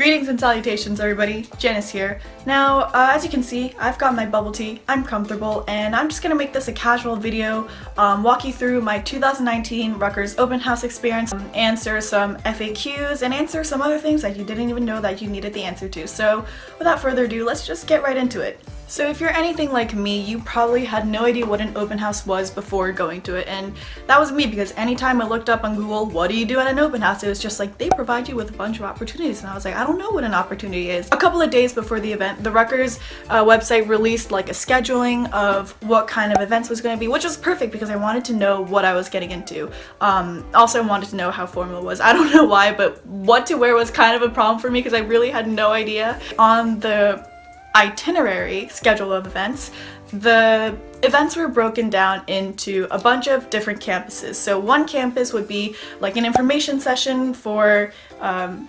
Greetings and salutations everybody, Janice here. Now, as you can see, I've got my bubble tea, I'm comfortable, and I'm just gonna make this a casual video, walk you through my 2019 Rutgers Open House experience, answer some FAQs, and answer some other things that you didn't even know that you needed the answer to. So, without further ado, let's just get right into it. So if you're anything like me, you probably had no idea what an open house was before going to it, and that was me because anytime I looked up on Google, what do you do at an open house, it was just like, they provide you with a bunch of opportunities, and I was like, I don't know what an opportunity is. A couple of days before the event, the Rutgers website released like a scheduling of what kind of events was going to be, which was perfect because I wanted to know what I was getting into. Also wanted to know how formal it was. I don't know why, but what to wear was kind of a problem for me because I really had no idea. On the itinerary schedule of events, the events were broken down into a bunch of different campuses. So one campus would be like an information session for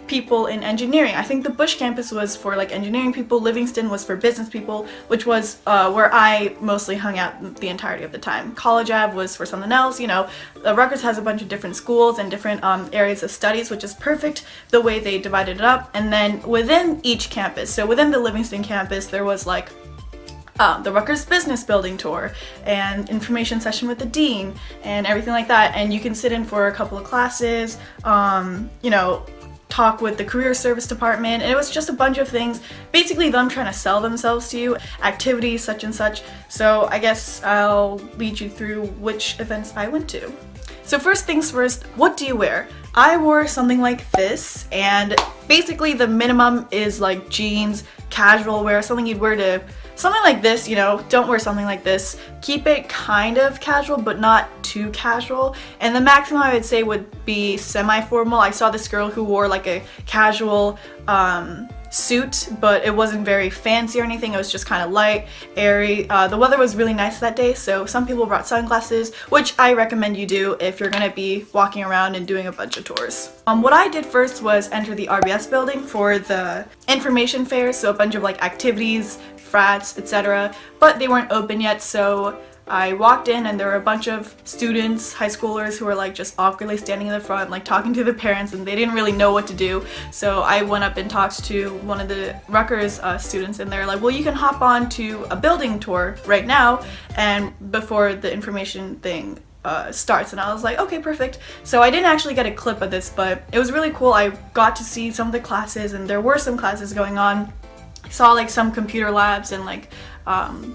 people in engineering. I think the Bush campus was for like engineering people, Livingston was for business people, which was where I mostly hung out the entirety of the time. College Ave was for something else, you know. Rutgers has a bunch of different schools and different areas of studies, which is perfect the way they divided it up. And then within each campus, so within the Livingston campus, there was like the Rutgers Business Building tour and information session with the dean and everything like that, and you can sit in for a couple of classes, you know, talk with the career service department, and it was just a bunch of things, basically them trying to sell themselves to you, activities such and such. So I guess I'll lead you through which events I went to. So first things first, what do you wear? I wore something like this, and basically the minimum is like jeans, casual wear, something you'd wear to something like this, you know. Don't wear something like this. Keep it kind of casual, but not too casual. And the maximum I would say would be semi-formal. I saw this girl who wore like a casual suit, but it wasn't very fancy or anything. It was just kind of light, airy. The weather was really nice that day, so some people brought sunglasses, which I recommend you do if you're gonna be walking around and doing a bunch of tours. What I did first was enter the RBS building for the information fair, so a bunch of like activities, frats, etc., but they weren't open yet, so I walked in and there were a bunch of students, high schoolers, who were like just awkwardly standing in the front, like talking to their parents, and they didn't really know what to do. So I went up and talked to one of the Rutgers students, and they're like, well, you can hop on to a building tour right now and before the information thing starts. And I was like, okay, perfect. So I didn't actually get a clip of this, but it was really cool. I got to see some of the classes, and there were some classes going on. Saw like some computer labs and like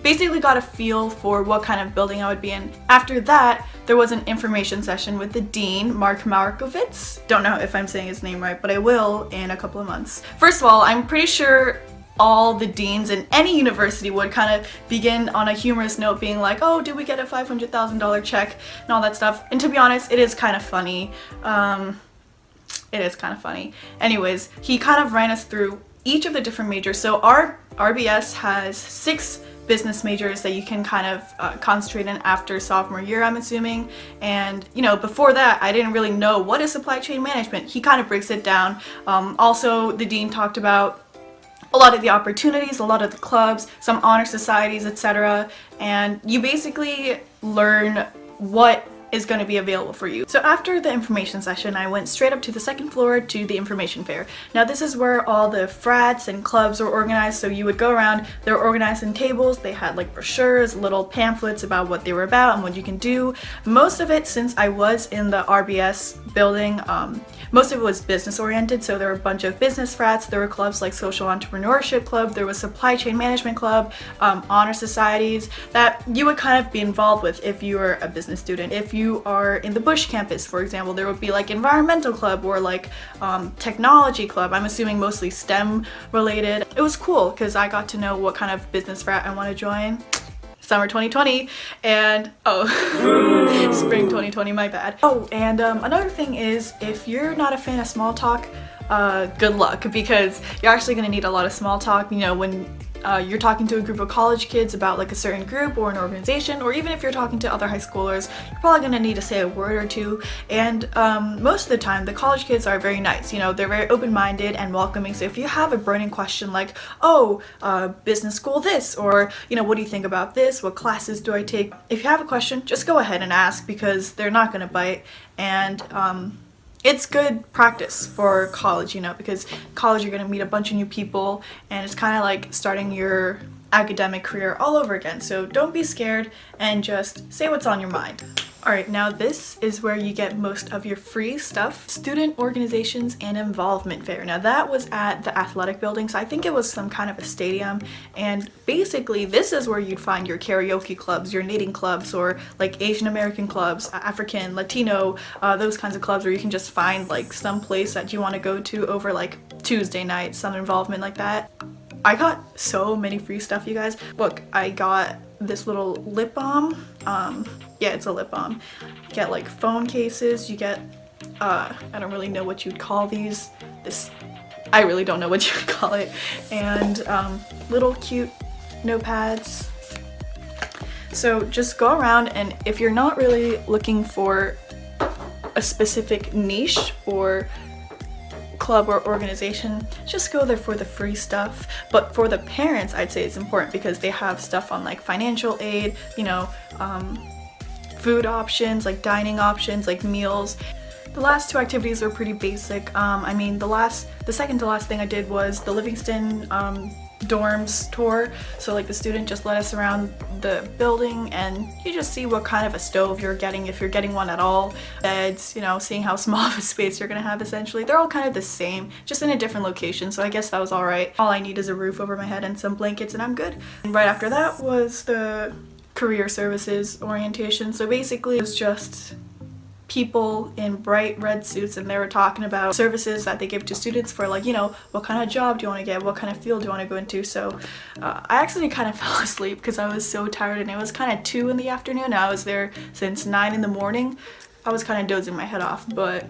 basically got a feel for what kind of building I would be in. After that, there was an information session with the dean, Mark Markovitz. Don't know if I'm saying his name right, but I will in a couple of months. First of all, I'm pretty sure all the deans in any university would kind of begin on a humorous note, being like, oh, did we get a $500,000 check and all that stuff. And to be honest, it is kind of funny. It is kind of funny. Anyways, he kind of ran us through each of the different majors. So our RBS has 6 business majors that you can kind of concentrate in after sophomore year, I'm assuming. And you know, before that, I didn't really know what is supply chain management. He kind of breaks it down. Also, the dean talked about a lot of the opportunities, a lot of the clubs, some honor societies, etc. And you basically learn what is going to be available for you. So after the information session, I went straight up to the second floor to the information fair. Now this is where all the frats and clubs are organized, so you would go around, they're organized in tables, they had like brochures, little pamphlets about what they were about and what you can do. Most of it, since I was in the RBS building, most of it was business oriented, so there were a bunch of business frats, there were clubs like social entrepreneurship club, there was supply chain management club, honor societies that you would kind of be involved with if you were a business student. If you are in the Bush campus, for example, there would be like environmental club or like technology club. I'm assuming mostly STEM related. It was cool because I got to know what kind of business frat I want to join. Summer 2020 and spring 2020, my bad. Oh, and another thing is, if you're not a fan of small talk, good luck, because you're actually going to need a lot of small talk, you know, when you're talking to a group of college kids about like a certain group or an organization, or even if you're talking to other high schoolers, you're probably going to need to say a word or two. And most of the time, the college kids are very nice, you know, they're very open-minded and welcoming. So if you have a burning question like, oh, business school this, or, you know, what do you think about this? What classes do I take? If you have a question, just go ahead and ask, because they're not going to bite. And it's good practice for college, you know, because college you're gonna meet a bunch of new people and it's kind of like starting your academic career all over again. So don't be scared and just say what's on your mind. Alright, now this is where you get most of your free stuff. Student organizations and involvement fair. Now that was at the athletic building, so I think it was some kind of a stadium, and basically this is where you'd find your karaoke clubs, your knitting clubs, or like Asian American clubs, African, Latino, those kinds of clubs where you can just find like some place that you want to go to over like Tuesday night, some involvement like that. I got so many free stuff, you guys. Look, I got this little lip balm. Yeah, it's a lip balm. You get like phone cases, you get, I don't really know what you'd call these. I really don't know what you would call it. And little cute notepads. So just go around, and if you're not really looking for a specific niche or club or organization, just go there for the free stuff. But for the parents, I'd say it's important because they have stuff on like financial aid, you know, food options, like dining options, like meals. The last two activities are pretty basic. I mean, the second to last thing I did was the Livingston dorms tour. So like the student just led us around the building and you just see what kind of a stove you're getting, if you're getting one at all, beds, you know, seeing how small of a space you're gonna have essentially. They're all kind of the same, just in a different location, so I guess that was alright. All I need is a roof over my head and some blankets and I'm good. And right after that was the career services orientation. So basically it was just people in bright red suits and they were talking about services that they give to students for, like, you know, what kind of job do you want to get, what kind of field do you want to go into. So I actually kind of fell asleep because I was so tired, and it was kind of 2 in the afternoon. I was there since 9 in the morning. I was kind of dozing my head off, but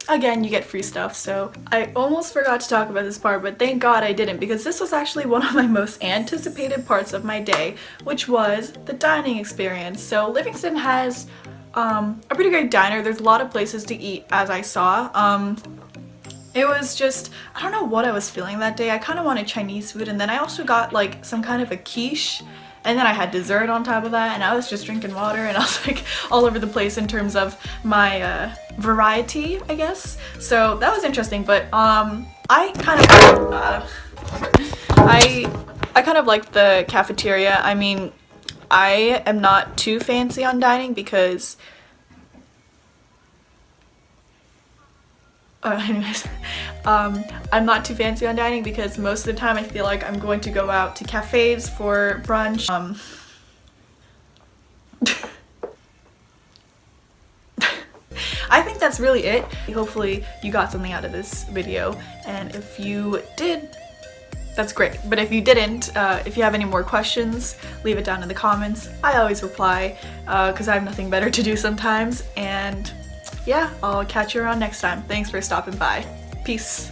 again, you get free stuff. So I almost forgot to talk about this part, but thank God I didn't, because this was actually one of my most anticipated parts of my day, which was the dining experience. So Livingston has a pretty great diner. There's a lot of places to eat, as I saw. It was just, I don't know what I was feeling that day. I kind of wanted Chinese food, and then I also got like some kind of a quiche, and then I had dessert on top of that, and I was just drinking water, and I was like all over the place in terms of my variety, I guess. So that was interesting, but I kind of liked the cafeteria. I mean, I am not too fancy on dining because I'm not too fancy on dining because most of the time I feel like I'm going to go out to cafes for brunch. I think that's really it. Hopefully you got something out of this video, and if you did, that's great. But if you didn't, if you have any more questions, leave it down in the comments. I always reply because I have nothing better to do sometimes. And yeah, I'll catch you around next time. Thanks for stopping by. Peace.